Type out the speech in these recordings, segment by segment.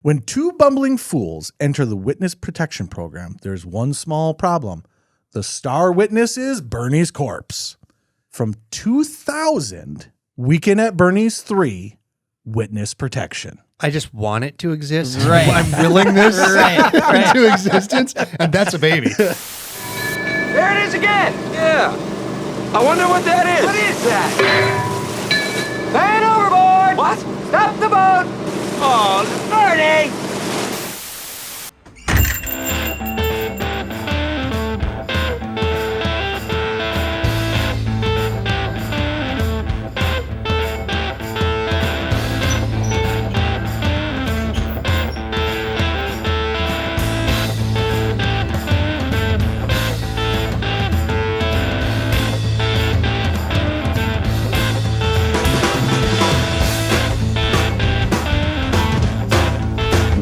When two bumbling fools enter the witness protection program, there's one small problem. The star witness is Bernie's corpse. From 2000, Weekend at Bernie's 3, Witness Protection. I just want it to exist. Right. I'm willing this into existence, and that's a baby. There it is again. Yeah. I wonder what that is. What is that? Man overboard. What? Stop the boat. Oh, Bernie.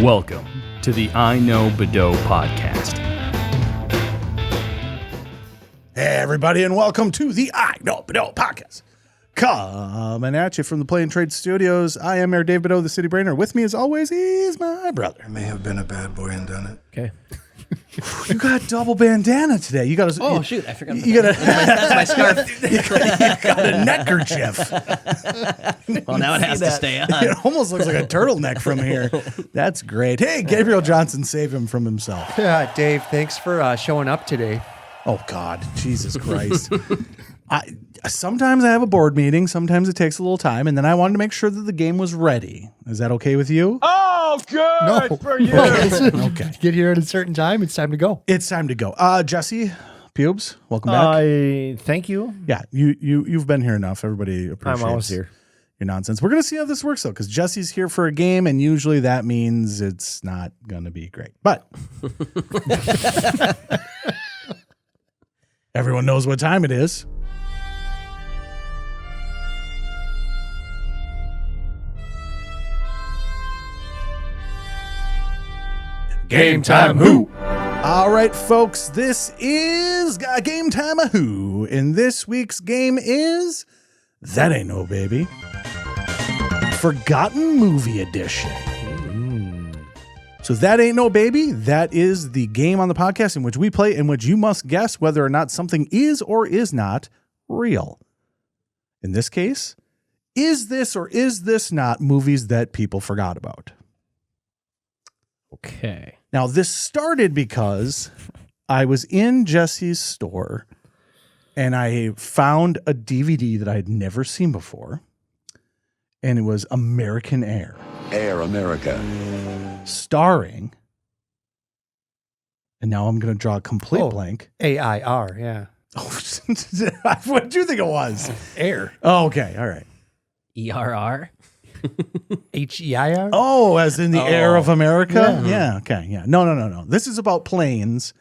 Welcome to the iKnowBadeaux podcast. Hey, everybody, and welcome to the iKnowBadeaux podcast. Coming at you from the Play and Trade Studios. I am Mayor Dave Badeaux, the city brainer. With me, as always, is my brother. I may have been a bad boy and done it. Okay. You got double bandana today. You got a, Oh, shoot. I forgot. You got a, That's my scarf. you got a neckerchief. Well, now it has to stay on. It almost looks like a turtleneck from here. That's great. Hey, Gabriel Johnson, save him from himself. Yeah, Dave, thanks for showing up today. Oh, God. Jesus Christ. Sometimes I have a board meeting. Sometimes it takes a little time. And then I wanted to make sure that the game was ready. Is that okay with you? Oh, good for you. Okay. Get here at a certain time. It's time to go. It's time to go. Jesse Pubes, welcome back. Thank you. Yeah, you've been here enough. Everybody appreciates I'm always here. your nonsense. We're going to see how this works, though, because Jesse's here for a game, and usually that means it's not going to be great. But everyone knows what time it is. Game time, who? All right, folks, this is Game Time of Who, and this week's game is That Ain't No Baby, Forgotten Movie Edition. So That Ain't No Baby, that is the game on the podcast in which we play, in which you must guess whether or not something is or is not real. In this case, is this or is this not movies that people forgot about? Okay. Now, this started because I was in Jesse's store and I found a DVD that I had never seen before. And it was American Air. Air America. Starring, and now I'm going to draw a complete blank. AIR, yeah. Oh, what do you think it was? Air. Oh, okay. All right. ERR? HEIR? Oh, as in the air of America? Yeah. Yeah. Okay. Yeah. No. This is about planes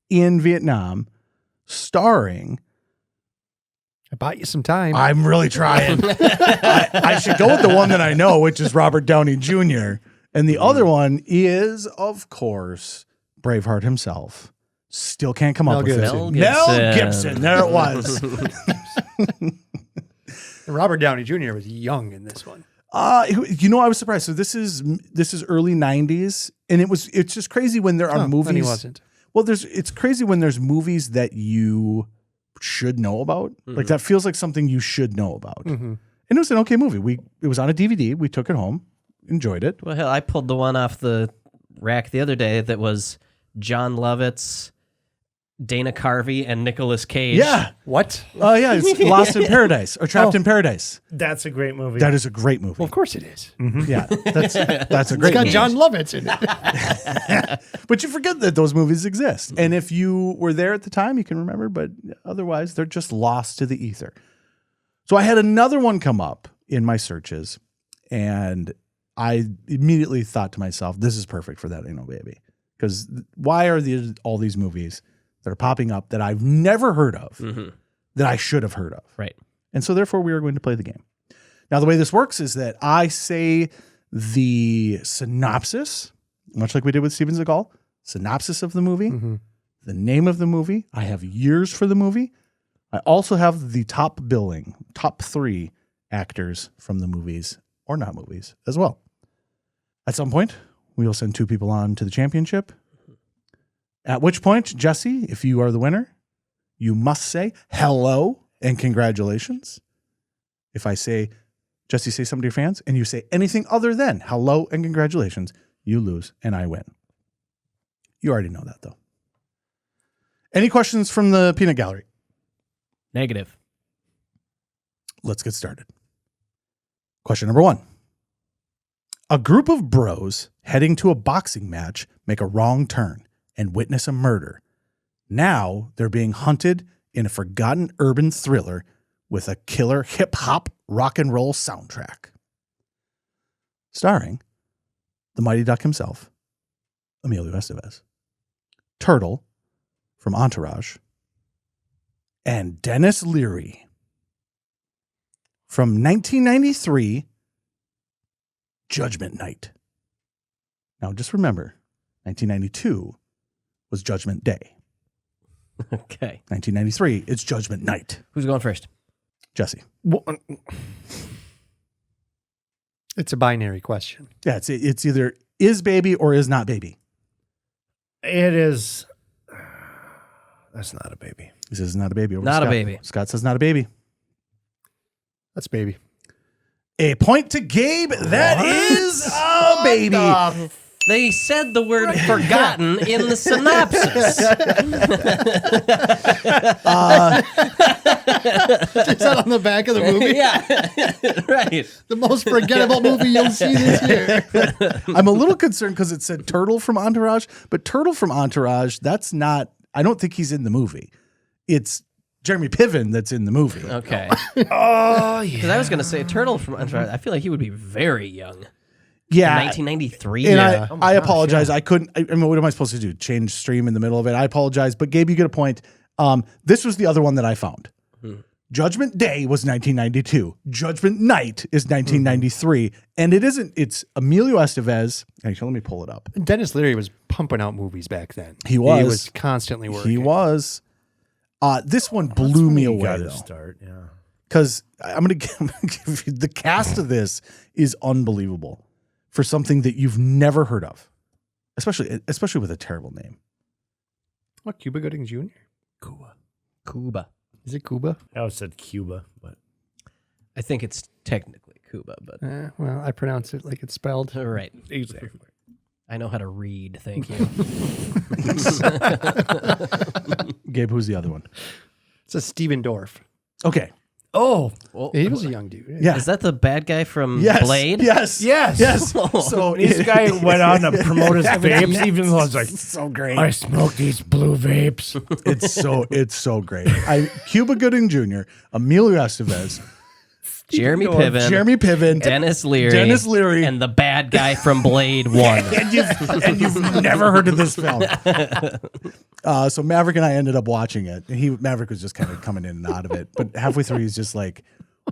in Vietnam starring. I bought you some time. I'm really trying. I should go with the one that I know, which is Robert Downey Jr. And the other one is, of course, Braveheart himself. Still can't come up with it. Mel Mel Gibson. There it was. Robert Downey Jr. was young in this one. I was surprised. So this is early 90s, and it's just crazy when there are movies. And he wasn't. Well, it's crazy when there's movies that you should know about. Mm-hmm. Like that feels like something you should know about. Mm-hmm. And it was an okay movie. It was on a DVD. We took it home, enjoyed it. Well, hell, I pulled the one off the rack the other day that was John Lovitz, Dana Carvey, and Nicolas Cage. Yeah. What? Yeah, it's Lost in Paradise or Trapped in Paradise. That's a great movie. That is a great movie. Well, of course it is. Yeah, that's a It's great got movie. John Lovitz in it. But you forget that those movies exist. And if you were there at the time, you can remember, but otherwise they're just lost to the ether. So I had another one come up in my searches, and I immediately thought to myself, this is perfect for That Ain't No Baby. Because why are all these movies that are popping up that I've never heard of that I should have heard of? Right. And so therefore we are going to play the game. Now, the way this works is that I say the synopsis, much like we did with Steven Seagal, synopsis of the movie, the name of the movie. I have years for the movie. I also have the top 3 actors from the movies or not movies as well. At some point, we will send 2 people on to the championship. At which point, Jesse, if you are the winner, you must say hello and congratulations. If I say, Jesse, say something to your fans, and you say anything other than hello and congratulations, you lose and I win. You already know that, though. Any questions from the peanut gallery? Negative. Let's get started. Question number 1. A group of bros heading to a boxing match make a wrong turn and witness a murder. Now they're being hunted in a forgotten urban thriller with a killer hip-hop rock and roll soundtrack. Starring the Mighty Duck himself, Emilio Estevez, Turtle from Entourage, and Dennis Leary from 1993, Judgment Night. Now, just remember, 1992 was Judgment Day. Okay. 1993, it's Judgment Night. Who's going first? Jesse. It's a binary question. Yeah, it's either is baby or is not baby. It is. That's not a baby. He says not a baby. Over Not a Scott. baby. Scott says not a baby. That's baby. A point to Gabe. That is a baby. They said the word forgotten in the synopsis. Is that on the back of the movie? Yeah, right. The most forgettable movie you'll see this year. I'm a little concerned because it said Turtle from Entourage, but Turtle from Entourage, that's not, I don't think he's in the movie. It's Jeremy Piven that's in the movie. Okay. Oh, yeah. Because I was going to say Turtle from Entourage. I feel like he would be very young. Yeah. 1993. And Yeah. I apologize. I couldn't, I mean, what am I supposed to do? Change stream in the middle of it? I apologize. But Gabe, you get a point. This was the other one that I found. Judgment Day was 1992. Judgment Night is 1993. And it's Emilio Estevez. Actually, let me pull it up. Dennis Leary was pumping out movies back then. He was. He was constantly working. He was. This one blew me away, Got to though. start, yeah. Because I'm going to give you the cast of this is unbelievable for something that you've never heard of, especially with a terrible name. What, Cuba Gooding Jr.? Cuba. Is it Cuba? I always said Cuba, but I think it's technically Cuba, but Well, I pronounce it like it's spelled. right. exactly. I know how to read. Thank you. Gabe, who's the other one? It's a Steven Dorff. Okay. Oh, Well, He was a young dude. Yeah. is that the bad guy from Yes. Blade? Yes. Yes. Yes. So this guy went on to promote his vapes, even though I was like, so great. I smoke these blue vapes. It's so great. Cuba Gooding Jr., Emilio Estevez, Jeremy Piven. Dennis Dennis Leary. Leary. And the bad guy from Blade 1. and you've never heard of this film. So Maverick and I ended up watching it. Maverick was just kind of coming in and out of it, but halfway through he's just like,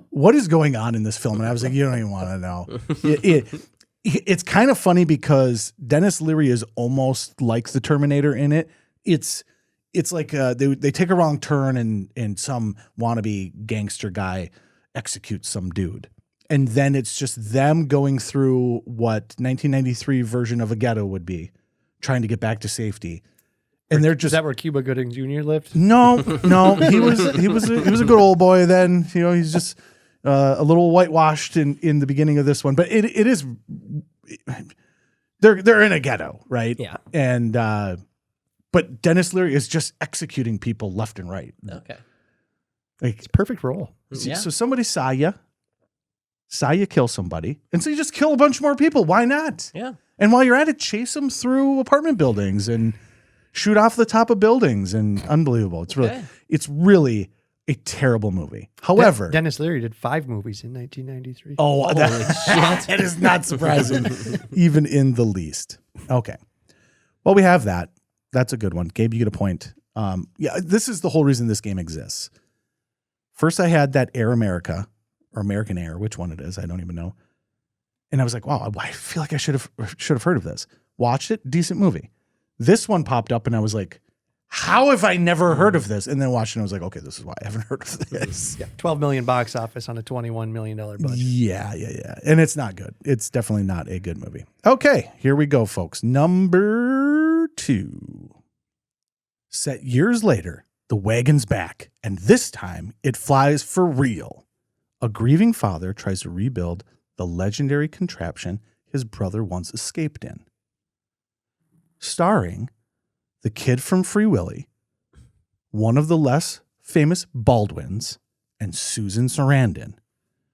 "What is going on in this film?" And I was like, "You don't even want to know." It's kind of funny because Dennis Leary is almost like the Terminator in it. It's like they take a wrong turn and some wannabe gangster guy executes some dude. And then it's just them going through what 1993 version of a ghetto would be, trying to get back to safety. And they're Is just that where Cuba Gooding Jr. lived? no, he was a good old boy then. You know, he's just a little whitewashed in the beginning of this one. But it is they're in a ghetto, right? Yeah. And but Dennis Leary is just executing people left and right. Okay. Like It's a perfect role. Yeah. so somebody saw you kill somebody, and so you just kill a bunch more people. Why not? Yeah. And while you're at it, chase them through apartment buildings and shoot off the top of buildings, and unbelievable. It's really a terrible movie. However, Dennis Leary did 5 movies in 1993. that is not surprising, even in the least. Okay. Well, we have that. That's a good one. Gabe, you get a point. Yeah, this is the whole reason this game exists. First, I had that Air America or American Air, which one it is, I don't even know. And I was like, wow, I feel like I should have heard of this. Watched it, decent movie. This one popped up, and I was like, how have I never heard of this? And then watching it, I was like, okay, this is why I haven't heard of this. Yeah, $12 million box office on a $21 million budget. Yeah. And it's not good. It's definitely not a good movie. Okay, here we go, folks. Number 2. Set years later, the wagon's back, and this time it flies for real. A grieving father tries to rebuild the legendary contraption his brother once escaped in. Starring the kid from Free Willy, one of the less famous Baldwins, and Susan Sarandon.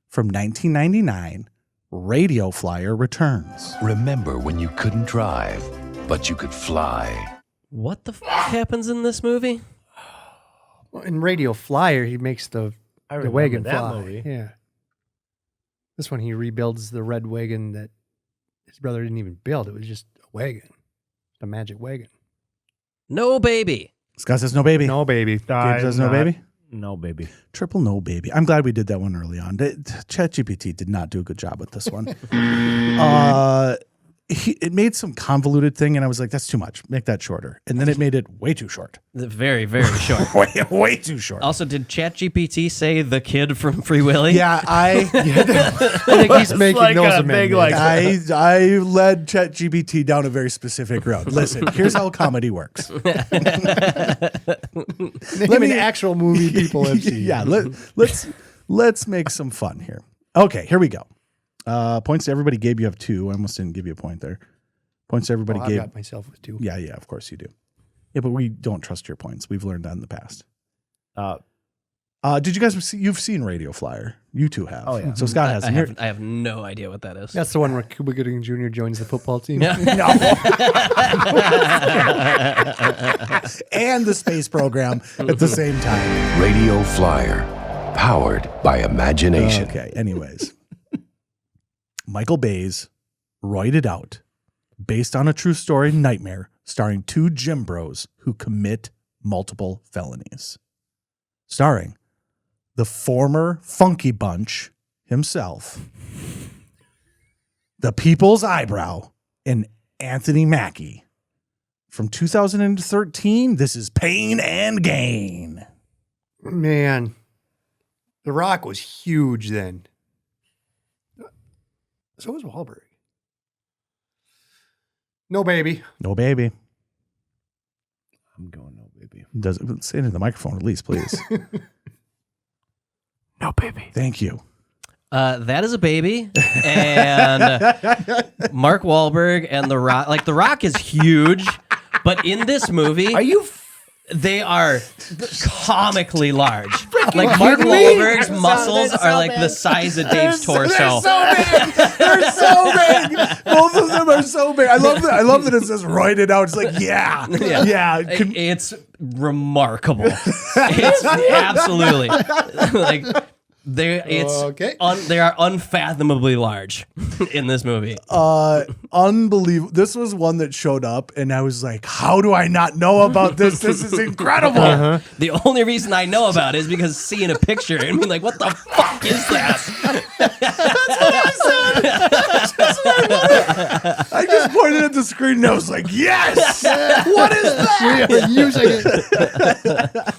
From 1999, Radio Flyer returns. Remember when you couldn't drive, but you could fly? What the happens in this movie? Well, in Radio Flyer, he makes the remember wagon that fly. movie. Yeah. This one, he rebuilds the red wagon that his brother didn't even build. It was just a wagon, a magic wagon. No baby. Scott says no baby. No, baby. Gabe says no baby. No, baby. Triple no baby. I'm glad we did that one early on. ChatGPT did not do a good job with this one. It made some convoluted thing, and I was like, that's too much. Make that shorter. And then it made it way too short. Very, very short. way too short. Also, did ChatGPT say the kid from Free Willy? Yeah, I think he's making like those a big, amendments. I led ChatGPT down a very specific road. Listen, here's how comedy works. Name an actual movie people have seen. Yeah, let's make some fun here. Okay, here we go. Points to everybody. Gabe, you have 2. I almost didn't give you a point there. Points to everybody. I've Gabe. got myself with 2. Yeah, of course you do. Yeah, but we don't trust your points. We've learned that in the past. Did you guys you've seen Radio Flyer? You two have. Oh, yeah. So Scott has. I have no idea what that is. That's the one where Cuba Gooding Jr. joins the football team. And the space program at the same time. Radio Flyer, powered by imagination. Okay, anyways. Michael Bay's Roid It Out, based on a true story nightmare, starring 2 gym bros who commit multiple felonies. Starring the former Funky Bunch himself, the People's Eyebrow, and Anthony Mackie. From 2013, this is Pain and Gain. Man, The Rock was huge then. So was Wahlberg. No baby. No baby. I'm going no baby. Does it say it in the microphone at least, please? No baby. Thank you. That is a baby, and Mark Wahlberg and The Rock. Like, The Rock is huge, but in this movie, they are comically large. Like, Mark Wahlberg's muscles are like the size of Dave's torso. They're so big. They're so big. Both of them are so big. I love that it says "Roid It Out." It's like, yeah. It's remarkable. It's absolutely like they are unfathomably large in this movie. Unbelievable. This was one that showed up, and I was like, how do I not know about this? This is incredible. The only reason I know about it is because seeing a picture and being like, what the fuck is that? I just pointed at the screen and I was like, yes! What is that? We are using it.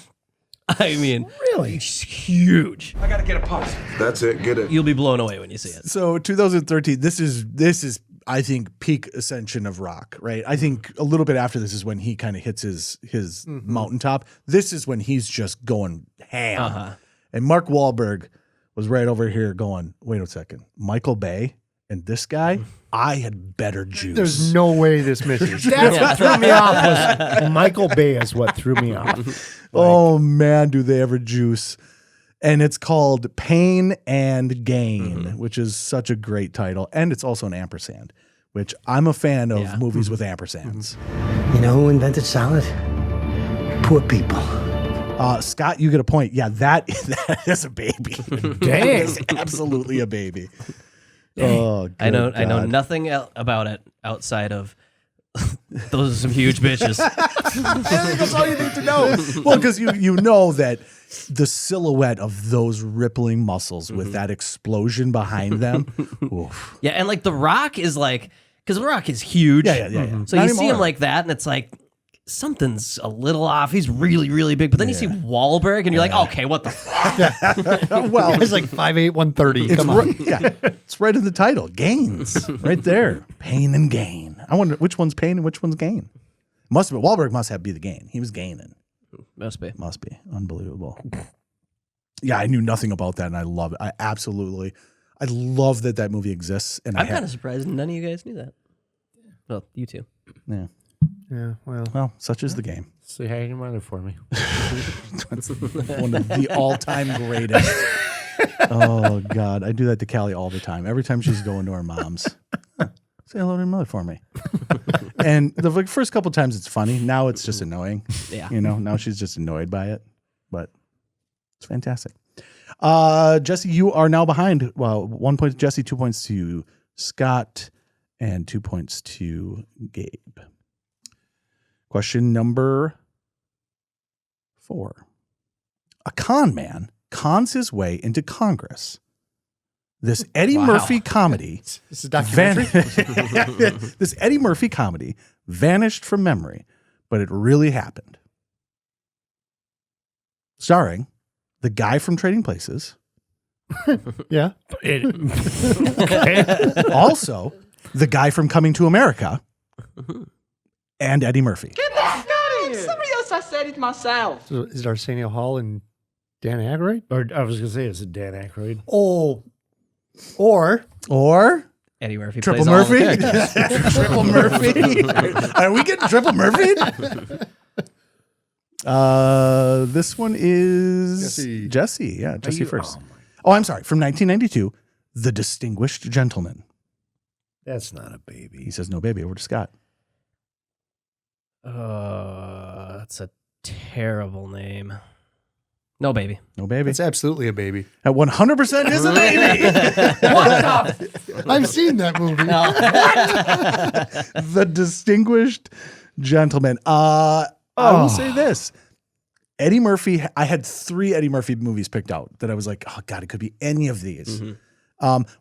I mean, really? It's huge. I gotta get a pause. That's it, get it. You'll be blown away when you see it. So 2013, this is I think peak ascension of rock, right? I think a little bit after this is when he kind of hits his mountaintop. This is when he's just going ham. And Mark Wahlberg was right over here going, wait a second, Michael Bay and this guy, I had better juice. There's no way this misses. That's what threw me off. Was Michael Bay is what threw me off. Oh man, do they ever juice. And it's called Pain and Gain, which is such a great title. And it's also an ampersand, which I'm a fan of movies with ampersands. You know who invented salad? Poor people. Scott, you get a point. Yeah, that is a baby. Dang. It's absolutely a baby. Oh, I know God. nothing about it outside of those are some huge bitches. That's all you need to know. Well, because you know that the silhouette of those rippling muscles with that explosion behind them. Oof. Yeah, and like The Rock is like, because The Rock is huge. Yeah. So Not you see anymore. him like that, and it's like, something's a little off. He's really, really big. But then you see Wahlberg, and you're like, okay, what the fuck? Well, He's like 5'8", 130. Come on. It's right in the title. Gains. Right there. Pain and gain. I wonder which one's pain and which one's gain. Must be Wahlberg must have be the gain. He was gaining. Must be. Unbelievable. Yeah, I knew nothing about that, and I love it. I love that movie exists. And I'm kind of surprised none of you guys knew that. Well, you two. Yeah. Yeah, Well, such is the game. Say hi to your mother for me. That's one of the all-time greatest. Oh, God. I do that to Callie all the time. Every time she's going to her mom's. Say hello to your mother for me. And the first couple times it's funny. Now it's just annoying. Yeah. Now she's just annoyed by it. But it's fantastic. Jesse, you are now behind. Well, 1 point to Jesse, 2 points to Scott, and 2 points to Gabe. Question number 4. A con man cons his way into Congress. This Eddie Murphy comedy. This is a documentary. This Eddie Murphy comedy vanished from memory, but it really happened. Starring the guy from Trading Places. Yeah. Also, the guy from Coming to America. And Eddie Murphy. Somebody else, I said it myself. So is it Arsenio Hall and Dan Aykroyd? Or I was going to say, it's a Dan Aykroyd. Oh. Or Eddie Murphy Triple plays all the Murphy? characters. Triple Murphy? Are we getting Triple Murphy? This one is Jesse. Yeah, Jesse first. Oh, I'm sorry. From 1992, The Distinguished Gentleman. That's not a baby. He says no baby. Over to Scott. That's a terrible name. No baby. No baby. it's absolutely a baby. At 100% is a baby. I've seen that movie. The Distinguished Gentleman. I will say this. Eddie Murphy, I had 3 Eddie Murphy movies picked out that I was like, oh God, it could be any of these.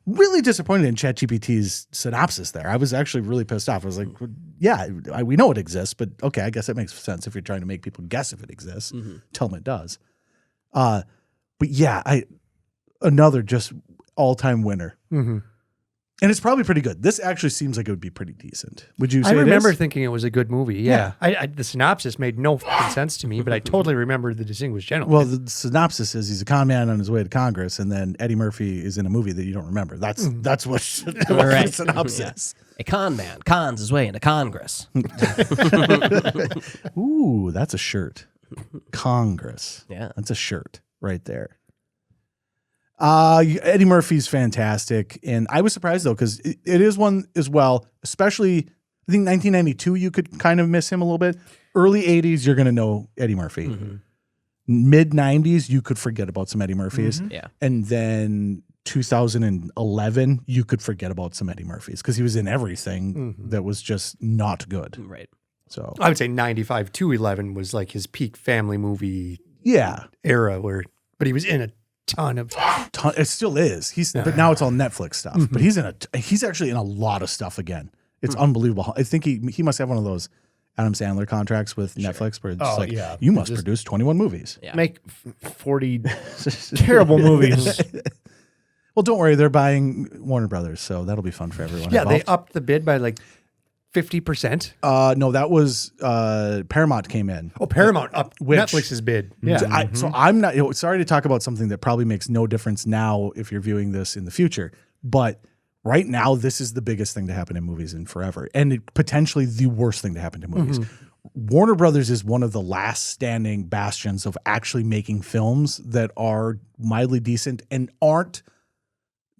Really disappointed in ChatGPT's synopsis there. I was actually really pissed off. I was like, yeah, we know it exists, but okay, I guess that makes sense if you're trying to make people guess if it exists. Tell them it does. But yeah, another just all-time winner. And it's probably pretty good. This actually seems like it would be pretty decent. Would you say I remember it is? thinking it was a good movie. Yeah. The synopsis made no fucking sense to me, but I totally remember The Distinguished Gentleman. Well, the synopsis is he's a con man on his way to Congress, and then Eddie Murphy is in a movie that you don't remember. That's what the synopsis. A con man cons his way into Congress. Ooh, that's a shirt. Congress. Yeah. That's a shirt right there. Eddie Murphy's fantastic. And I was surprised though, because it is one as well, especially I think 1992, you could kind of miss him a little bit. Early 80s, you're going to know Eddie Murphy. Mid 90s, you could forget about some Eddie Murphys. Yeah. And then 2011, you could forget about some Eddie Murphys because he was in everything that was just not good. Right. So I would say 95 to 11 was like his peak family movie yeah, era but he was in a ton of it still is. But now it's all Netflix stuff. But he's actually in a lot of stuff again. It's unbelievable. I think he must have one of those Adam Sandler contracts with Netflix where it's just you must produce 21 movies. Yeah. Make 40 terrible movies. Well, don't worry, they're buying Warner Brothers, so that'll be fun for everyone. Yeah, involved. they upped the bid by like 50%. No, that was Paramount came in. Oh, Paramount upped Which- Netflix's bid. Yeah. So I'm not sorry to talk about something that probably makes no difference now if you're viewing this in the future, but right now this is the biggest thing to happen in movies in forever, and potentially the worst thing to happen to movies. Warner Brothers is one of the last standing bastions of actually making films that are mildly decent and aren't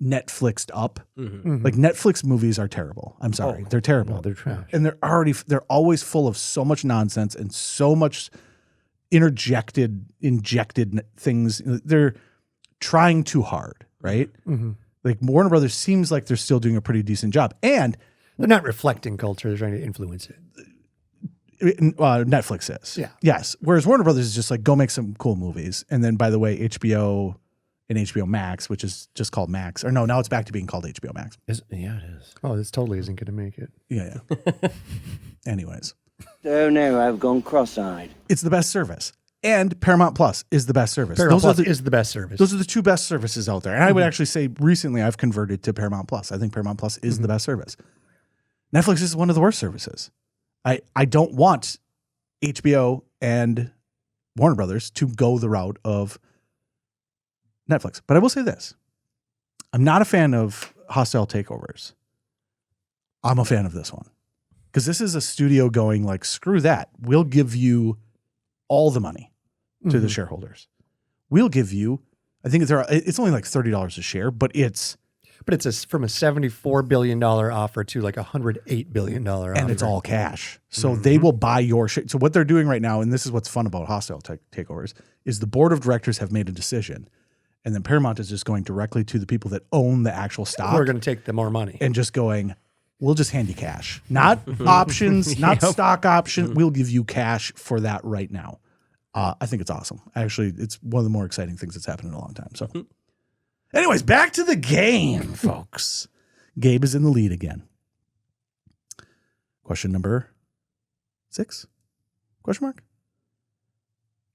Netflixed up. Like Netflix movies are terrible. I'm sorry. They're terrible. No, they're trash. And they're always full of so much nonsense and so much injected things. They're trying too hard, right? Like Warner Brothers seems like they're still doing a pretty decent job. And They're not reflecting culture. They're trying to influence it. Netflix is. Yeah. Yes. Whereas Warner Brothers is just like, go make some cool movies. And then, by the way, HBO and HBO Max, which is just called Max. Or no, now it's back to being called HBO Max. Yeah, it is. Oh, this totally isn't going to make it. Yeah. Anyways. Oh no, I've gone cross-eyed. It's the best service. And Paramount Plus is the best service. Paramount Plus is the best service. Those are the two best services out there. And I would actually say recently I've converted to Paramount Plus. I think Paramount Plus is the best service. Netflix is one of the worst services. I don't want HBO and Warner Brothers to go the route of Netflix. But I will say this. I'm not a fan of hostile takeovers. I'm a fan of this one. Because this is a studio going like, screw that. We'll give you all the money to the shareholders. We'll give you, I think it's only like $30 a share, but it's from a $74 billion offer to like a $108 billion offer. And it's all cash. So they will buy your share. So what they're doing right now, and this is what's fun about hostile takeovers, is the board of directors have made a decision. And then Paramount is just going directly to the people that own the actual stock. We're going to take the more money. And just going, we'll just hand you cash. Not options, not stock option. We'll give you cash for that right now. I think it's awesome. Actually, it's one of the more exciting things that's happened in a long time. So anyways, back to the game, folks. Gabe is in the lead again. Question number 6? Question mark?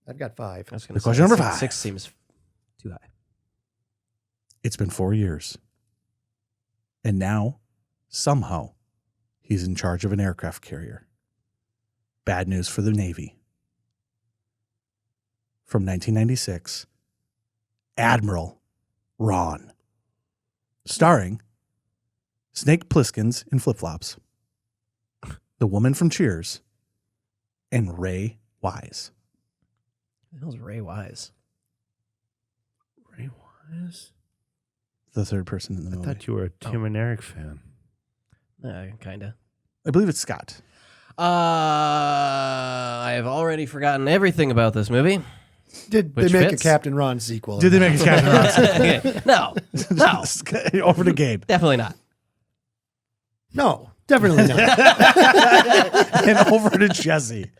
I've got 5. I was gonna say, Question number 5. 6 seems too high. It's been 4 years. And now, somehow, he's in charge of an aircraft carrier. Bad news for the Navy. From 1996, Admiral Ron. Starring Snake Plissken's in flip-flops, the woman from Cheers, and Ray Wise. That was Ray Wise. Ray Wise? The third person in the I movie. thought you were a Tim and Eric fan. Kind of. I believe it's Scott. I have already forgotten everything about this movie. Did Which they make fits? a Captain Ron sequel? Did they make a Captain Ron? Okay. No. Over to Gabe. Definitely not. No, definitely not. And over to Jesse.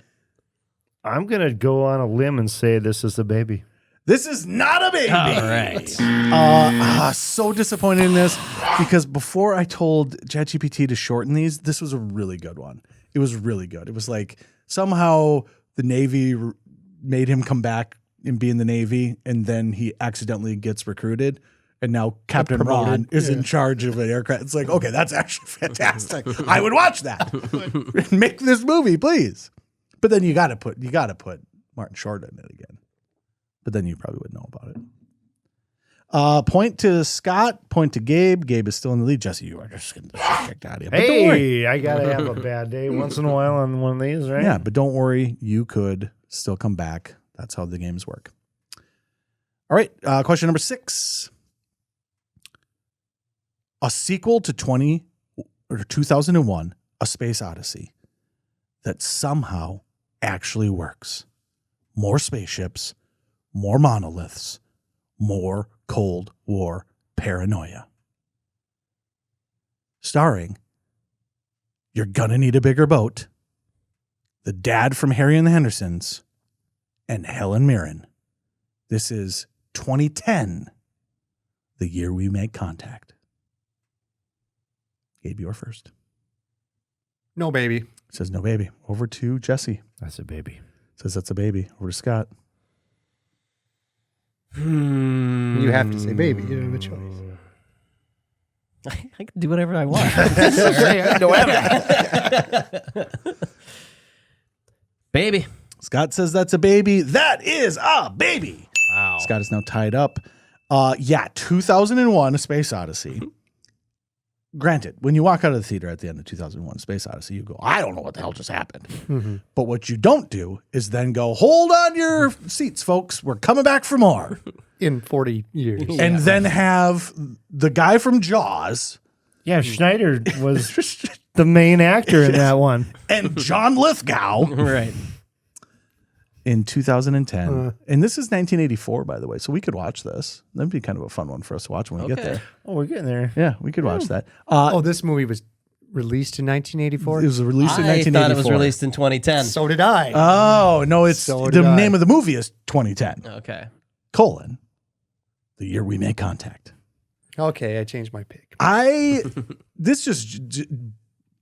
I'm going to go on a limb and say this is the baby. This is not a baby. All right. So disappointed in this because before I told ChatGPT to shorten these, this was a really good one. It was really good. It was like somehow the Navy made him come back and be in the Navy, and then he accidentally gets recruited. And now Captain Ron is in charge of an aircraft. It's like, okay, that's actually fantastic. I would watch that. Make this movie, please. But then you got to put Martin Short in it again. But then you probably would know about it. Point to Scott. Point to Gabe. Gabe is still in the lead. Jesse, you are just getting the shit kicked out of you. But don't worry. Hey, I got to have a bad day once in a while on one of these, right? Yeah, but don't worry. You could still come back. That's how the games work. All right. Question number 6. A sequel to 2001, A Space Odyssey, that somehow actually works. More spaceships, more monoliths, more Cold War paranoia. Starring, you're gonna need a bigger boat, the dad from Harry and the Hendersons, and Helen Mirren. This is 2010, the year we make contact. Gabe, you're first. No, baby. Says no baby. Over to Jesse. That's a baby. Says that's a baby. Over to Scott. You have to say baby. You don't have a choice. I can do whatever I want. Sorry, I can do whatever. Baby. Scott says that's a baby. That is a baby. Wow. Scott is now tied up. 2001, A Space Odyssey. Granted, when you walk out of the theater at the end of 2001, Space Odyssey, you go, I don't know what the hell just happened. But what you don't do is then go, hold on your seats, folks. We're coming back for more. In 40 years. And then have the guy from Jaws. Yeah, Schneider was the main actor in that one. And John Lithgow. Right. In 2010. And this is 1984, by the way. So we could watch this. That'd be kind of a fun one for us to watch when we get there. Oh, we're getting there. Yeah, we could watch that. This movie was released in 1984? It was released in I 1984. thought it was released in 2010. So did I. Oh, no, it's So the did I. name of the movie is 2010. Okay. Colon, the year we made contact. Okay, I changed my pick. This just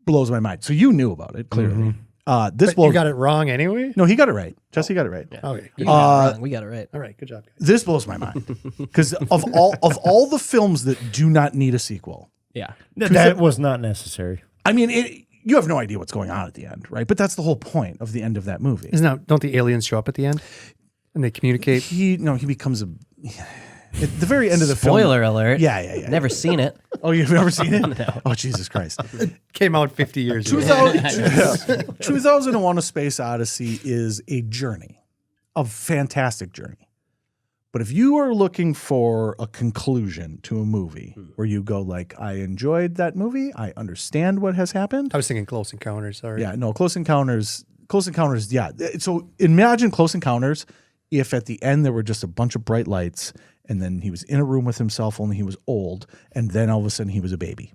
blows my mind. So you knew about it, clearly. This But blows. you got it wrong anyway? No, he got it right. Jesse got it right. Okay. You got it wrong. We got it right. All right. Good job, guys. This blows my mind because of all the films that do not need a sequel. Yeah. That was not necessary. I mean, you have no idea what's going on at the end, right? But that's the whole point of the end of that movie. Don't the aliens show up at the end and they communicate? He becomes at the very end of the film. Spoiler alert. Yeah. Never seen it. Oh, you've never seen it? No. Oh, Jesus Christ. Came out 50 years ago. 2001: A Space Odyssey is a journey, a fantastic journey. But if you are looking for a conclusion to a movie where you go like, I enjoyed that movie, I understand what has happened. I was thinking Close Encounters. Sorry. Yeah, no, Close Encounters, yeah. So imagine Close Encounters if at the end there were just a bunch of bright lights and then he was in a room with himself, only he was old, and then all of a sudden he was a baby.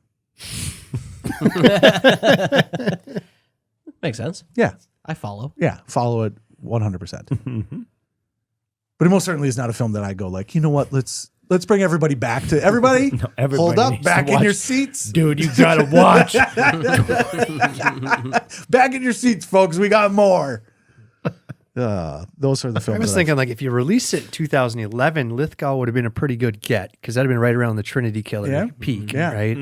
Makes sense. Yeah. I follow. Yeah, follow it 100%. But it most certainly is not a film that I go like, you know what, let's bring everybody back to everybody. No, everybody hold up, needs back to in your watch. seats. Dude, you gotta watch. Back in your seats, folks. We got more. Those are the films. I was thinking, like, if you released it in 2011, Lithgow would have been a pretty good get because that'd have been right around the Trinity Killer peak, Yeah. right?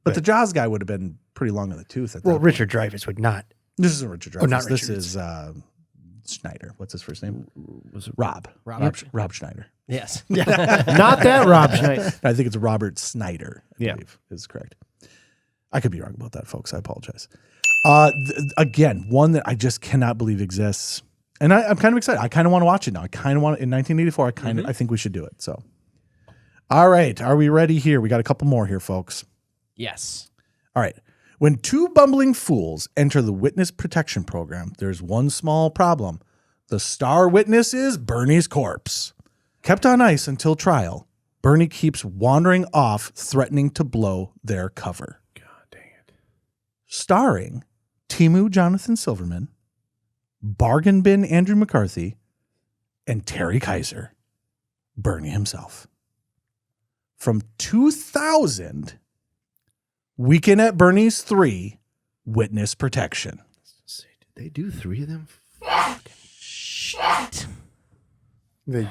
But the Jaws guy would have been pretty long in the tooth at that Well, point. Richard Dreyfuss would not. This isn't Richard Dreyfuss. Oh, not This Richard. is Schneider. What's his first name? Was it Rob? Rob Schneider. Yes. Not that Rob Schneider. I think it's Robert Snyder, I Yeah. believe is correct. I could be wrong about that, folks. I apologize. Again, one that I just cannot believe exists. And I'm kind of excited. I kind of want to watch it now. I kind of want it in 1984. I think we should do it. So, all right. Are we ready here? We got a couple more here, folks. Yes. All right. When two bumbling fools enter the witness protection program, there's one small problem. The star witness is Bernie's corpse. Kept on ice until trial, Bernie keeps wandering off, threatening to blow their cover. God dang it. Starring Timu Jonathan Silverman, Bargain Bin Andrew McCarthy, and Terry Kaiser, Bernie himself. From 2000, Weekend at Bernie's 3, Witness Protection. Did they do 3 of them? Shit. They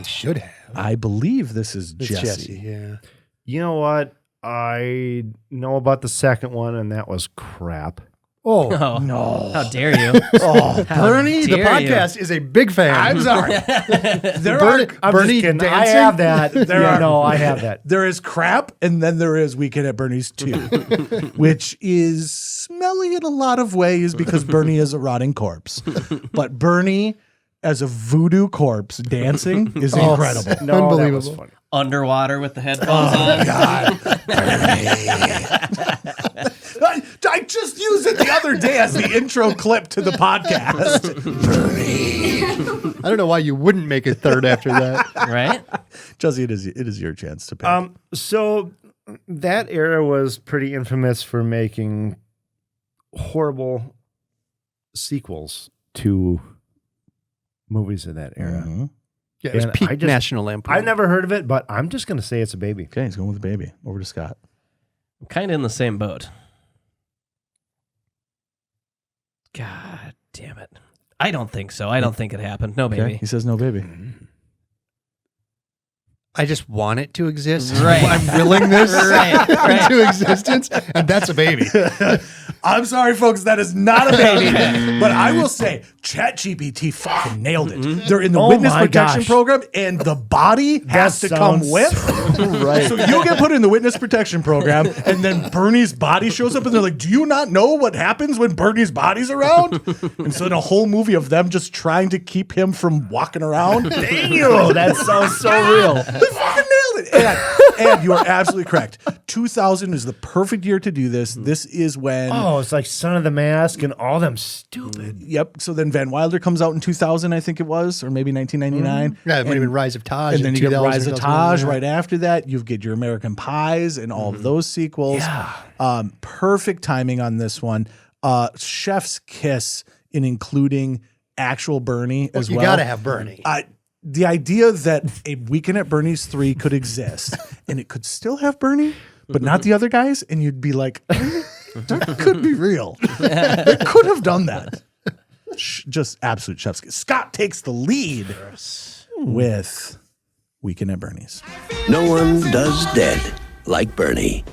should have. I believe this is It's Jesse. yeah. You know what? I know about the second one, and that was crap. Oh, Oh, No. how dare you? Oh, How Bernie, the dare you. podcast is a big fan. I'm sorry. There Bernie, are Bernie I dancing? have that. There are- No, I have that. there is crap, and then there is Weekend at Bernie's 2, which is smelly in a lot of ways because Bernie is a rotting corpse. But Bernie as a voodoo corpse dancing is incredible. No, Unbelievable. that was funny. Underwater with the headphones on. God. I just used it the other day as the intro clip to the podcast. I don't know why you wouldn't make a third after that. Right? Jesse, it is your chance to pick. So that era was pretty infamous for making horrible sequels to movies of that era. Mhm. Yeah, it was And peak I just- National Lampoon. I've never heard of it, but I'm just going to say it's a baby. Okay, he's going with the baby. Over to Scott. I'm kind of in the same boat. God damn it. I don't think so. I don't think it happened. No, Okay, baby. he says no baby. I just want it to exist. Right. I'm willing this Right, right. into existence, and that's a baby. I'm sorry, folks, that is not a baby. But I will say, ChatGPT fucking nailed it. They're in the Oh witness my protection gosh. program, and the body has to come sounds with. right. So you'll get put in the witness protection program, and then Bernie's body shows up, and they're like, "Do you not know what happens when Bernie's body's around?" And so, in a whole movie of them just trying to keep him from walking around. Dang you, that sounds so real. They fucking nailed it. And you are absolutely correct. 2000 is the perfect year to do this. This is when. Oh, it's like Son of the Mask and all them stupid. Yep. So then Van Wilder comes out in 2000, I think it was, or maybe 1999. Yeah, it might have been Rise of Taj. And then in you get 2000 Rise or of something. Taj Yeah. right after that. You get your American Pies and all of those sequels. Yeah. Perfect timing on this one. Chef's kiss in including actual Bernie as You well. got to have Bernie. The idea that a Weekend at Bernie's 3 could exist and it could still have Bernie, but not the other guys, and you'd be like, That could be real. They could have done that. Just absolute chef's kiss. Scott takes the lead with Weekend at Bernie's. No one does dead like Bernie.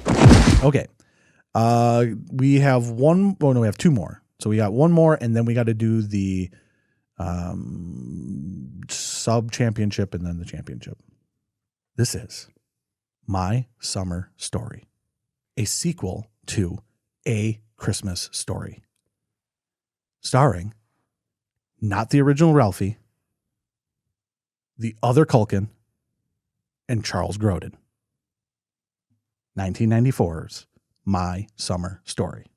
Okay. We have one. Oh, no, we have two more. So we got one more, and then we got to do the sub-championship and then the championship. This is My Summer Story, a sequel to A Christmas Story, starring not the original Ralphie, the other Culkin, and Charles Grodin. 1994's My Summer Story.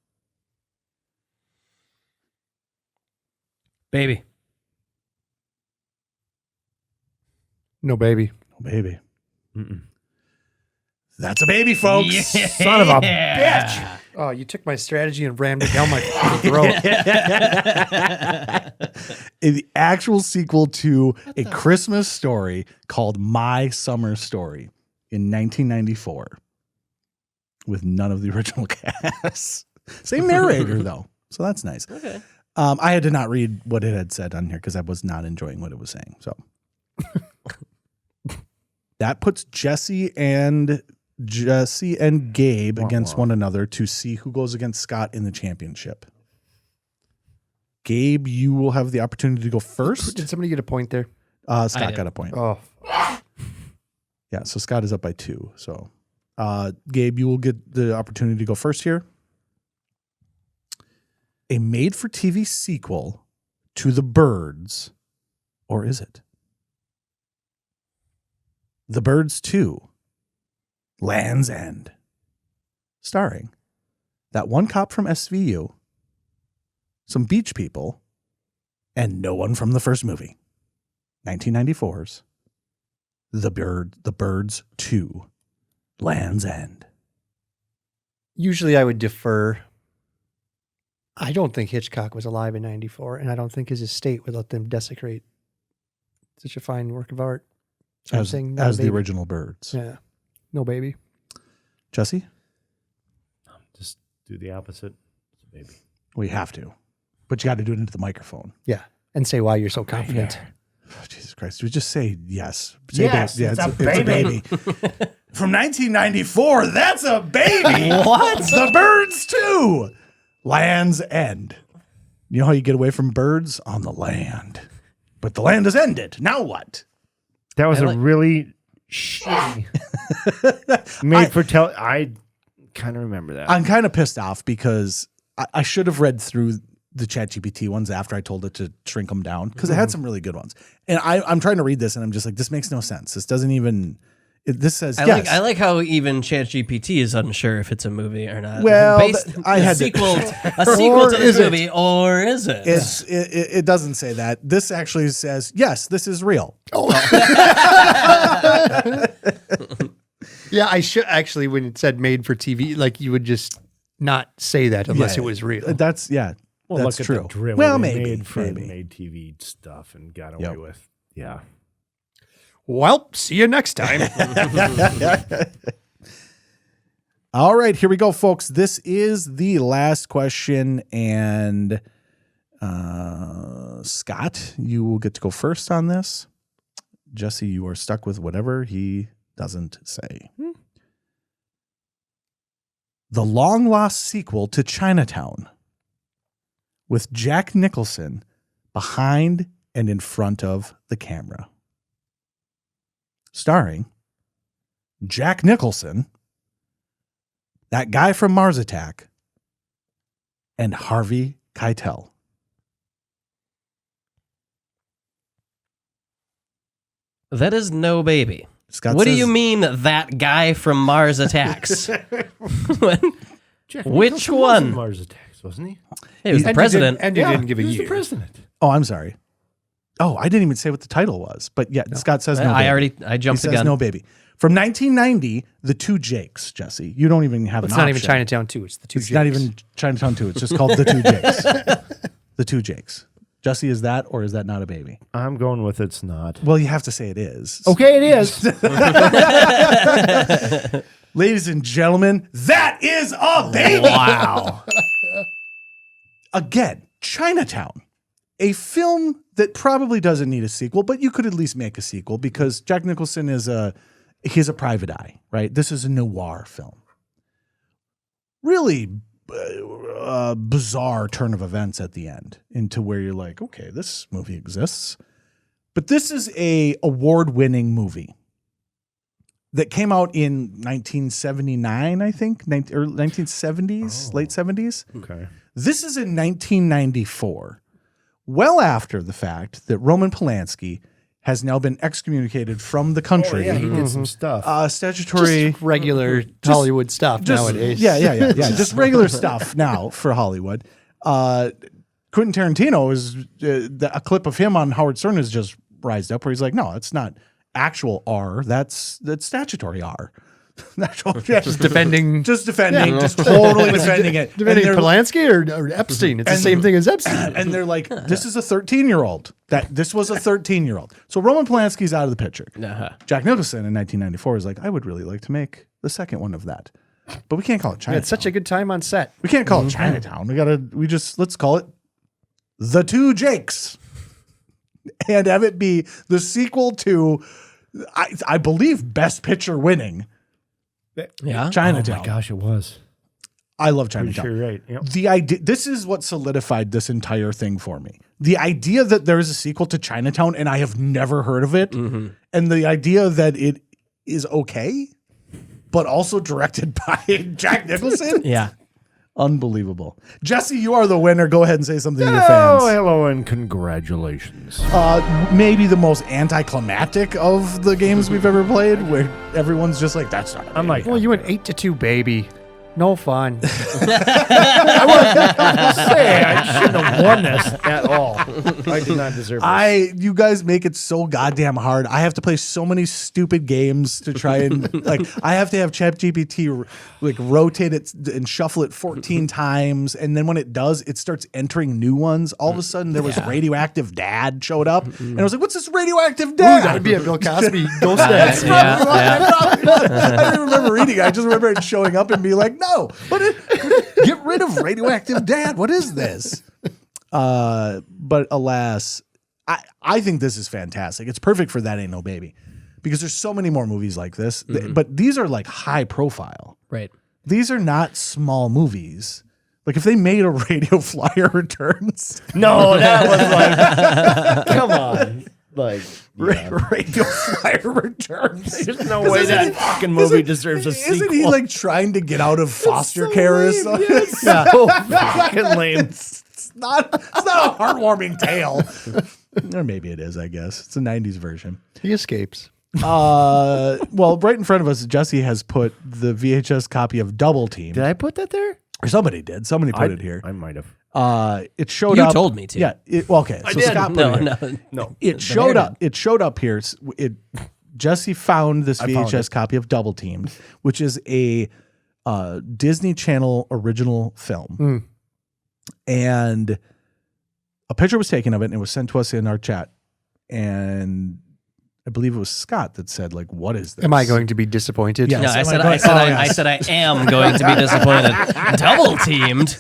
Baby. No baby. No baby. That's a baby, folks. Yeah. Son of a bitch. Oh, you took my strategy and rammed it down my throat. The actual sequel to A Christmas Story called My Summer Story in 1994 with none of the original cast. Same narrator, though. So that's nice. Okay. I had to not read what it had said on here because I was not enjoying what it was saying. So that puts Jesse and Gabe against one another to see who goes against Scott in the championship. Gabe, you will have the opportunity to go first. Did somebody get a point there? Scott got a point. Oh. Yeah, so Scott is up by 2. So Gabe, you will get the opportunity to go first here. A made-for-TV sequel to The Birds, or is it? The Birds 2, Land's End, starring that one cop from SVU, some beach people, and no one from the first movie. 1994's The Birds 2, Land's End. Usually I would defer. I don't think Hitchcock was alive in 94, and I don't think his estate would let them desecrate such a fine work of art. So I'm saying no as the baby. original Birds. Yeah. No baby. Jesse? Just do the opposite. It's a baby. We have to. But you got to do it into the microphone. Yeah. And say why you're so confident. Oh, Jesus Christ. We just say yes. Say Yes, yeah, it's a baby. From 1994, that's a baby. What? The Birds 2, Land's End. You know how you get away from birds? On the land. But the land has ended. Now what? That was a really shitty made for tell. I kind of remember that. I'm kind of pissed off because I should have read through the ChatGPT ones after I told it to shrink them down because it had some really good ones. And I'm trying to read this and I'm just like, this makes no sense. This doesn't even. This says yes. I like how even ChatGPT is unsure if it's a movie or not. Well, I had a sequel to this movie, or is it? It doesn't say that. This actually says yes. This is real. Yeah, I should actually, when it said made for TV, like you would just not say that unless Yeah, it was real. That's well, that's look true. at the drill Well, they maybe, made for maybe. made TV stuff and got away with. Yeah. Well, see you next time. All right, here we go, folks. This is the last question, and Scott, you will get to go first on this. Jesse, you are stuck with whatever he doesn't say. The long-lost sequel to Chinatown with Jack Nicholson behind and in front of the camera. Starring Jack Nicholson, that guy from Mars Attack, and Harvey Keitel. That is no baby. Scott What do says- you mean that guy from Mars Attacks? Jeff Which Nicholson was one? in Mars Attacks, wasn't he? He was the president. And you didn't give a he was year. the president. Oh, I'm sorry. Oh, I didn't even say what the title was. But yeah, Scott says no baby. I jumped he the says gun. no baby. From 1990, The Two Jakes, Jesse. You don't even have It's an not option. even Chinatown 2. It's the two It's not even Chinatown 2. It's just called The Two Jakes. The Two Jakes. Jesse, is that or is that not a baby? I'm going with it's not. Well, you have to say it is. Okay, it is. Ladies and gentlemen, that is a baby. Wow. Again, Chinatown, a film that probably doesn't need a sequel, but you could at least make a sequel because Jack Nicholson he's a private eye, right? This is a noir film. Really bizarre turn of events at the end into where you're like, okay, this movie exists. But this is a award-winning movie that came out in 1979, I think, or 1970s, late 70s. Okay. This is in 1994, well after the fact that Roman Polanski has now been excommunicated from the country. Oh, yeah, he did some stuff. Statutory. Just regular Hollywood stuff nowadays. Yeah. Just regular stuff now for Hollywood. Quentin Tarantino is a clip of him on Howard Stern has just rised up where he's like, no, it's not actual R. That's statutory R. Just defending. Just totally defending it. Defending Polanski or Epstein. It's the same thing as Epstein. And they're like, this is a 13-year-old. This was a 13-year-old. So Roman Polanski's out of the picture. Jack Nicholson in 1994 was like, I would really like to make the second one of that. But we can't call it Chinatown. It's such a good time on set. We can't call it Chinatown. Let's call it The Two Jakes. And have it be the sequel to, I believe, Best Picture winning. Yeah. Chinatown. Oh my gosh, it was. I love Pretty Chinatown. sure you're right. Yep. The idea, this is what solidified this entire thing for me. The idea that there is a sequel to Chinatown and I have never heard of it, and the idea that it is okay, but also directed by Jack Nicholson. Yeah. Unbelievable. Jesse, you are the winner. Go ahead and say something to your fans. Oh, hello and congratulations. Maybe the most anticlimactic of the games we've ever played, where everyone's just like, that's not. I'm like, Well, you went 8-2, baby. No fun. I shouldn't have won this at all. I did not deserve this. You guys make it so goddamn hard. I have to play so many stupid games to try and I have to have ChatGPT rotate it and shuffle it 14 times, and then when it does, it starts entering new ones. All of a sudden, there was Radioactive Dad showed up, and I was like, "What's this Radioactive Dad?" Ooh, that'd be a Bill Cosby ghost dance. I don't even remember reading it. I just remember it showing up and being like, no, get rid of Radioactive Dad. What is this? But alas, I think this is fantastic. It's perfect for That Ain't No Baby because there's so many more movies like this, but these are like high profile. Right. These are not small movies. Like if they made a Radio Flyer Returns. No, that was like, come on. Like, Radio Flyer Returns. There's no way that fucking movie deserves a sequel. Isn't he like trying to get out of foster care or something? Yes. So fucking lame. It's not a heartwarming tale. Or maybe it is, I guess. It's a 90s version. He escapes. Well, right in front of us, Jesse has put the VHS copy of Double Team. Did I put that there? Or somebody did. Somebody put it here. I might have. It showed You up. told me to. Yeah. Okay. So Scott put it here. No. It showed up. It showed up here. Jesse found this VHS copy of Double Teamed, which is a Disney Channel original film, and a picture was taken of it, and it was sent to us in our chat, and I believe it was Scott that said, like, what is this? Am I going to be disappointed? Yes. No, I Yes. said I am going to be disappointed. Double teamed.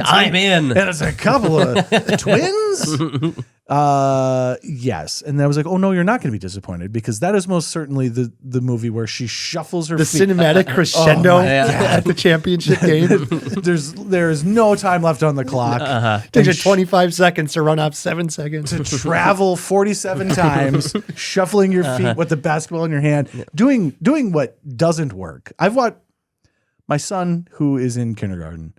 I'm in. And it's a couple of twins. Yes. And I was like, oh no, you're not going to be disappointed because that is most certainly the movie where she shuffles her The feet. cinematic crescendo yeah. at the championship game. There's no time left on the clock. Takes her 25 seconds to run off 7 seconds. To travel 47 times, shuffling your feet with the basketball in your hand, doing what doesn't work. I've watched my son, who is in kindergarten,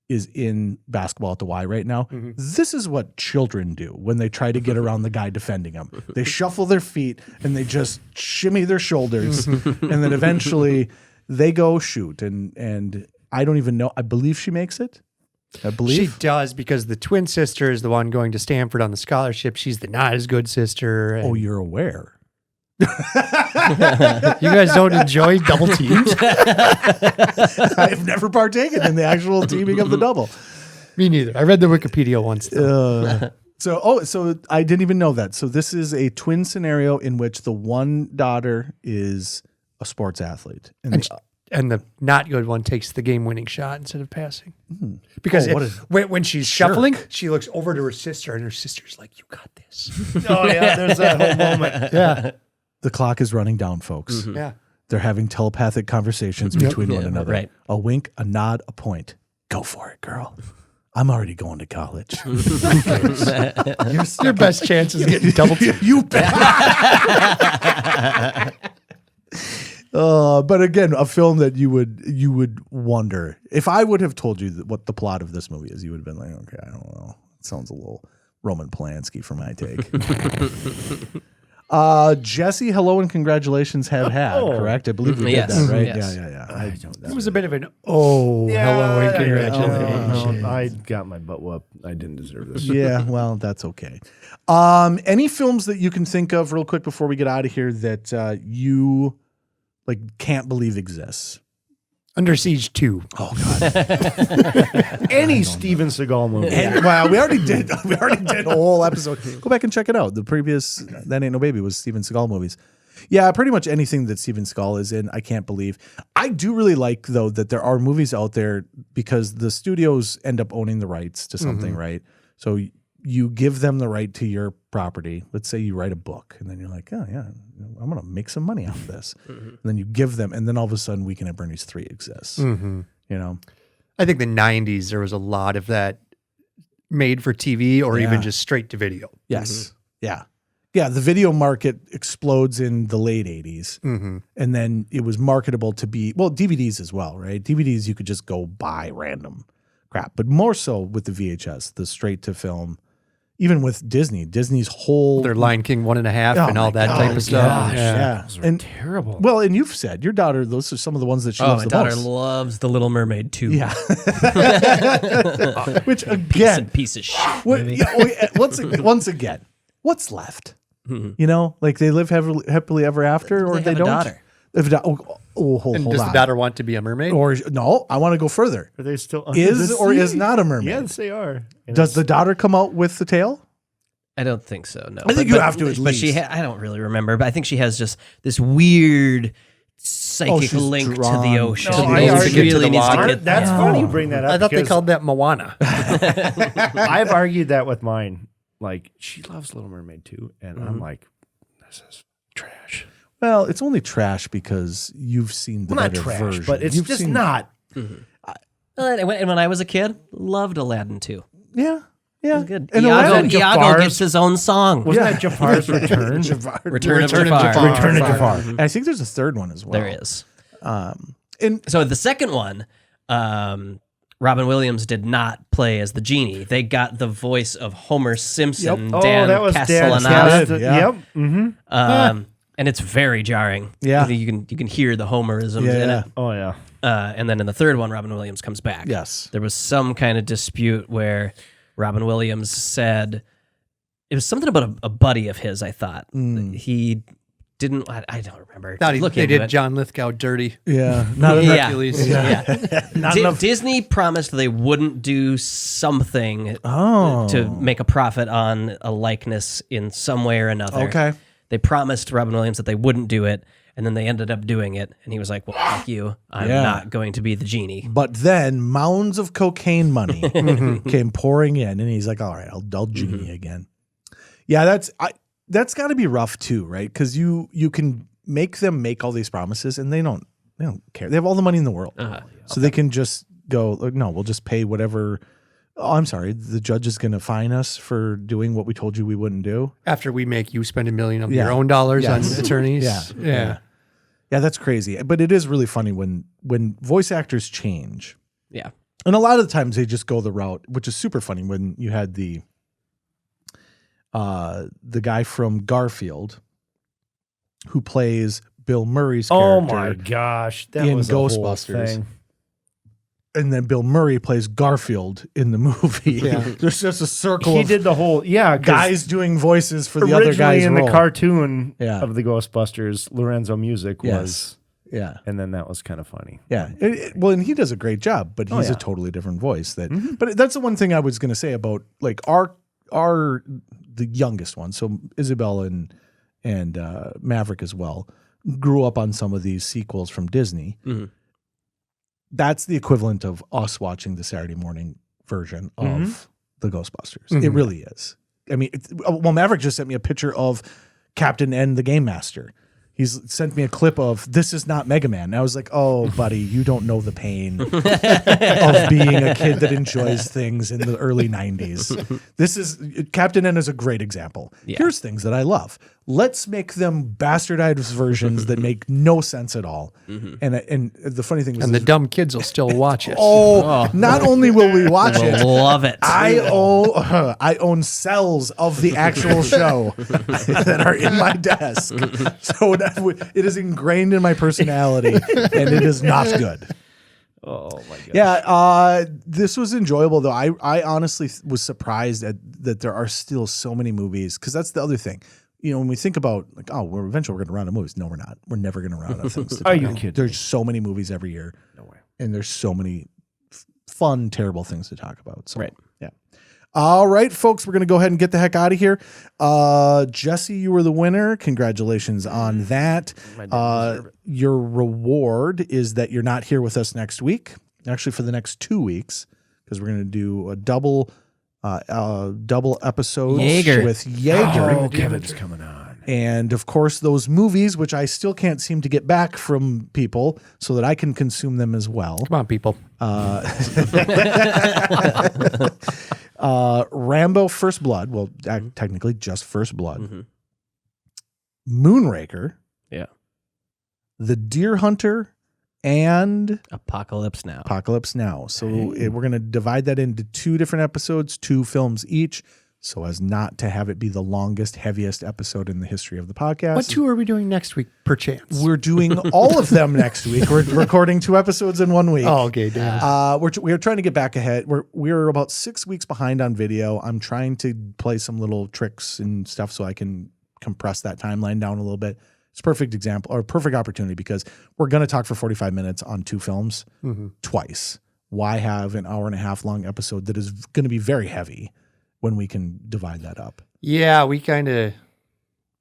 is in basketball at the Y right now. This is what children do when they try to get around the guy defending them. They shuffle their feet and they just shimmy their shoulders, and then eventually they go shoot. And I don't even know. I believe she makes it. I believe She does because the twin sister is the one going to Stanford on the scholarship. She's the not as good sister. And Oh, you're aware. you guys don't enjoy double teams? I've never partaken in the actual teaming of the double. Me neither. I read the Wikipedia once. So I didn't even know that. So this is a twin scenario in which the one daughter is a sports athlete, And the not good one takes the game-winning shot instead of passing. Because when she's shuffling, she looks over to her sister, and her sister's like, "You got this." Oh yeah, there's that whole moment. Yeah, the clock is running down, folks. yeah. They're having telepathic conversations between one another. right. A wink, a nod, a point. Go for it, girl. I'm already going to college. Your best chance is getting double. You bet. But again, a film that you would wonder if I would have told you what the plot of this movie is. You would have been like, okay, I don't know. It sounds a little Roman Polanski for my take. Jesse, hello and congratulations have had, correct? I believe we did that, right? Yes. Yeah. It was a bit of an hello and congratulations. I got my butt whooped. I didn't deserve this. Yeah, well, that's okay. Any films that you can think of real quick before we get out of here that you can't believe exists? Under Siege 2. Oh God! Any Steven Seagal movie. Well, we already did a whole episode. Go back and check it out. The previous That Ain't No Baby was Steven Seagal movies. Yeah, pretty much anything that Steven Seagal is in, I can't believe. I do really like though that there are movies out there because the studios end up owning the rights to something, right? So you give them the right to your property. Let's say you write a book and then you're like, oh yeah, I'm going to make some money off of this. And then you give them, and then all of a sudden Weekend at Bernie's 3 exists, you know? I think the 90s, there was a lot of that made for TV or even just straight to video. Yes. Yeah. Yeah. The video market explodes in the late 80s. And then it was marketable to be, well, DVDs as well, right? DVDs, you could just go buy random crap, but more so with the VHS, the straight to film. Even with Disney's whole Their Lion King 1.5 and all that type of stuff. Yeah. Those And terrible. well, and you've said your daughter, those are some of the ones that she loves my the daughter most. loves The Little Mermaid too. Yeah. Which again, piece of shit. movie. once again, what's left? You know, like they live happily ever after, or they have a don't. daughter. Hold Does on. the daughter want to be a mermaid? Or no, I want to go further. Are they still under Is the or sea? is not a mermaid? Yes, they are. And Does the daughter come out with the tail? I don't think so. No, I think you have to at But she, least. I don't really remember. But I think she has just this weird psychic she's link to drawn the ocean. to the ocean. She really needs to water? get. That's funny you bring that up. I thought they because called that Moana. I've argued that with mine. Like, she loves Little Mermaid too. And I'm like, this is trash. Well, it's only trash because you've seen the Well, not better trash, version. but it's You've just seen- not. And when I was a kid, loved Aladdin too. Yeah, yeah. Good. And Iago Aladdin- Jafar's- gets his own song. Wasn't that Jafar's return? Return of Jafar. Return of Jafar. And I think there's a third one as well. There is. And So the second one, Robin Williams did not play as the genie. They got the voice of Homer Simpson, Oh, Dan that was Dan Castellaneta. Castellaneta. Yeah. Yep. Mm-hmm. And it's very jarring. Yeah. You can hear the Homerisms Yeah, in yeah. it. Oh, yeah. And then in the third one, Robin Williams comes back. Yes. There was some kind of dispute where Robin Williams said it was something about a buddy of his. I thought he didn't. I don't remember. Thought Look they into did it. John Lithgow dirty. yeah, not enough. Hercules. Yeah. Disney promised they wouldn't do something Oh. to make a profit on a likeness in some way or another. Okay. They promised Robin Williams that they wouldn't do it, and then they ended up doing it. And he was like, "Well, fuck you. I'm Yeah. not going to be the genie." But then mounds of cocaine money came pouring in, and he's like, "All right, I'll genie again." Yeah, that's got to be rough too, right? Because you can make them make all these promises, and they don't care. They have all the money in the world, so they can just go, "No, we'll just pay whatever." Oh, I'm sorry, the judge is going to fine us for doing what we told you we wouldn't do. After we make you spend $1 million of Yeah. your own dollars Yes. on attorneys. Yeah, that's crazy. But it is really funny when voice actors change. Yeah. And a lot of the times they just go the route, which is super funny when you had the guy from Garfield who plays Bill Murray's character. Oh, my gosh. That in was a whole Ghostbusters. thing. And then Bill Murray plays Garfield in the movie. Yeah. There's just a circle He of did the whole, 'cause guys doing voices for the other originally guys in role. the cartoon Yeah. of the Ghostbusters, Lorenzo Music was, Yeah. and then that was kind of funny. Yeah. Well, and he does a great job, but he's yeah. a totally different voice. But that's the one thing I was going to say about like our are the youngest ones. So Isabel and Maverick as well grew up on some of these sequels from Disney. Mm-hmm. That's the equivalent of us watching the Saturday morning version of the Ghostbusters. Mm-hmm. It really is. I mean, Maverick just sent me a picture of Captain N, the Game Master. He's sent me a clip of "This is not Mega Man." And I was like, "Oh, buddy, you don't know the pain of being a kid that enjoys things in the early '90s." This is Captain N is a great example. Yeah. Here's things that I love. Let's make them bastardized versions that make no sense at all. And the funny thing was, And the dumb kids will still watch it. not only will we watch it, Love it. I own cells of the actual show that are in my desk. So it is ingrained in my personality, and it is not good. Oh my god. Yeah, this was enjoyable though. I honestly was surprised that there are still so many movies, because that's the other thing. You know, when we think about like, oh, we're eventually going to run out of movies. No, we're not. We're never going to run out of things. Are you kidding? There's so many movies every year. No way. And there's so many fun, terrible things to talk about. So, Right. Yeah. All right, folks, we're going to go ahead and get the heck out of here. Jesse, you were the winner. Congratulations on that. Your reward is that you're not here with us next week, actually for the next 2 weeks, because we're going to do a double episode Jaeger. with Jaeger. Oh, Kevin's coming on. And of course, those movies, which I still can't seem to get back from people so that I can consume them as well. Come on, people. Rambo First Blood. Well, technically just First Blood. Moonraker. Yeah. The Deer Hunter and Apocalypse Now. Apocalypse Now. So we're going to divide that into 2 different episodes, 2 films each, so as not to have it be the longest, heaviest episode in the history of the podcast. What 2 are we doing next week, perchance? We're doing all of them next week. We're recording 2 episodes in 1 week. Oh, okay, damn. We're trying to get back ahead. We're about 6 weeks behind on video. I'm trying to play some little tricks and stuff so I can compress that timeline down a little bit. It's a perfect example or perfect opportunity, because we're going to talk for 45 minutes on 2 films twice. Why have an hour and a half long episode that is going to be very heavy when we can divide that up? Yeah, we kind of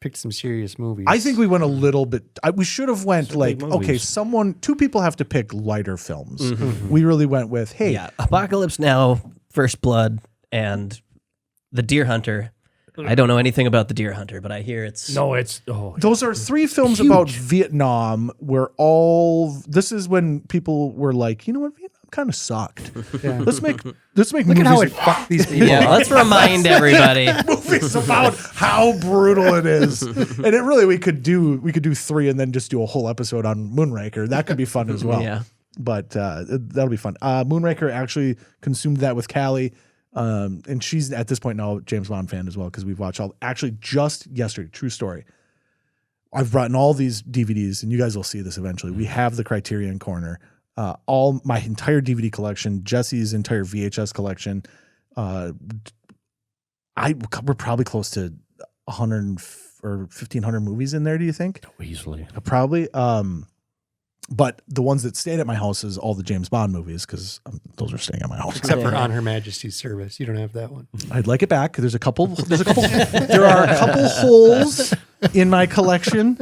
picked some serious movies. I think we went a little bit. We should have went like, big movies. okay, 2 people have to pick lighter films. We really went with, hey, Yeah. Apocalypse Now, First Blood, and The Deer Hunter. I don't know anything about The Deer Hunter, but I hear it's... No, it's those are 3 films about Vietnam where this is when people were like, you know what, Vietnam kind of sucked. Yeah. Let's make Look movies. at how it fucked these people. Yeah, let's remind everybody. Movies about how brutal it is. And it really, we could do 3 and then just do a whole episode on Moonraker. That could be fun as well. Yeah. But that'll be fun. Moonraker actually consumed that with Callie. And she's at this point now a James Bond fan as well, because we've watched actually just yesterday, true story. I've brought in all these DVDs, and you guys will see this eventually. We have the Criterion Corner, all my entire DVD collection, Jesse's entire VHS collection. We're probably close to 100 or 1,500 movies in there. Do you think? easily. Probably. But the ones that stayed at my house is all the James Bond movies, because those are staying at my house. Except for On Her Majesty's Service. You don't have that one. I'd like it back. There are a couple holes in my collection.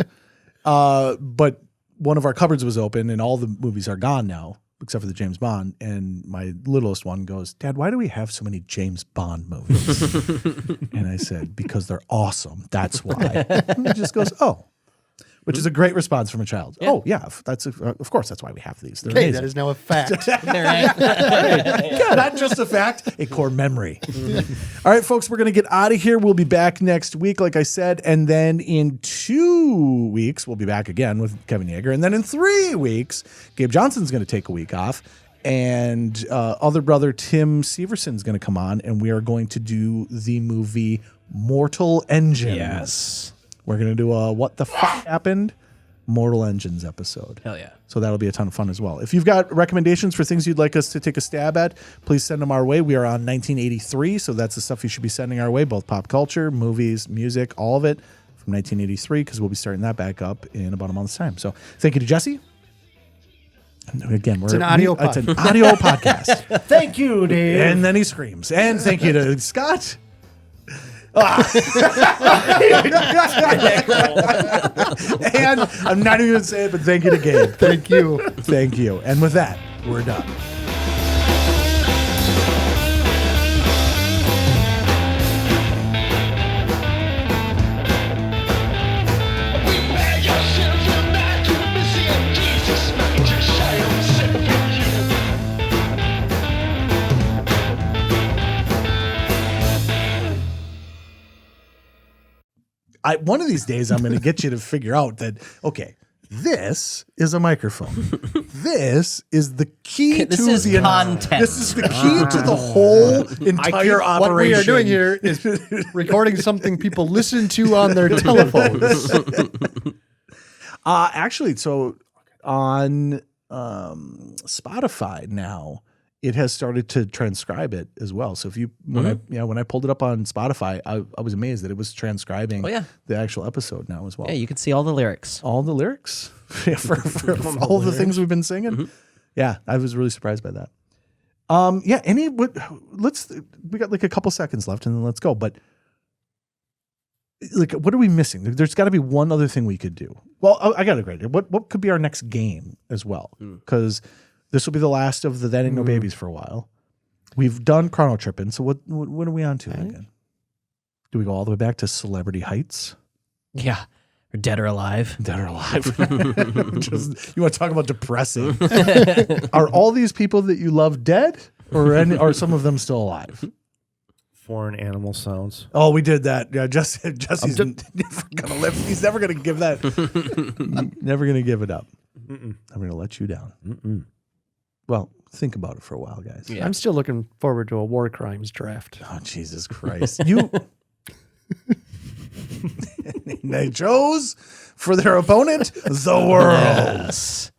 But one of our cupboards was open and all the movies are gone now, except for the James Bond. And my littlest one goes, Dad, why do we have so many James Bond movies? And I said, because they're awesome. That's why. And he just goes, oh. Which is a great response from a child. Yeah. Oh, yeah, of course, that's why we have these. They're Okay, amazing. that is now a fact. Yeah, not just a fact, a core memory. All right, folks, we're going to get out of here. We'll be back next week, like I said. And then in 2 weeks, we'll be back again with Kevin Yeager. And then in 3 weeks, Gabe Johnson's going to take a week off. And other brother Tim Severson's going to come on. And we are going to do the movie Mortal Engines. Yes. We're going to do a What the Fuck Happened Mortal Engines episode. Hell yeah. So that'll be a ton of fun as well. If you've got recommendations for things you'd like us to take a stab at, please send them our way. We are on 1983, so that's the stuff you should be sending our way, both pop culture, movies, music, all of it from 1983, because we'll be starting that back up in about a month's time. So thank you to Jesse. And again, It's an audio it's an audio podcast. Thank you, Dave. And then he screams. And thank you to Scott. And I'm not even going to say it, but thank you to Gabe. Thank you. Thank you. And with that, we're done. One of these days, I'm going to get you to figure out that, okay, this is a microphone. This is the key This to is the content. This is the key to the whole entire operation. What we are doing here is recording something people listen to on their telephones. Actually, so on Spotify now, it has started to transcribe it as well. So if you when I pulled it up on Spotify, I was amazed that it was transcribing the actual episode now as well. Yeah, you can see all the lyrics. All the lyrics for all the things we've been singing. Yeah, I was really surprised by that. We got like a couple seconds left and then let's go. But like, what are we missing? There's got to be one other thing we could do. Well, I got a great idea. What could be our next game as well? Because this will be the last of the That Ain't No Babies for a while. We've done Chrono Tripping, so what are we on to again? Do we go all the way back to Celebrity Heights? Yeah. Or Dead or Alive. Dead or Alive. You want to talk about depressing? Are all these people that you love dead, or are some of them still alive? Foreign animal sounds. Oh, we did that. Yeah, Jesse's never gonna live. He's never gonna give that. Never gonna give it up. I'm gonna let you down. Well, think about it for a while, guys. Yeah. I'm still looking forward to a war crimes draft. Oh, Jesus Christ. They chose for their opponent the world. Yes.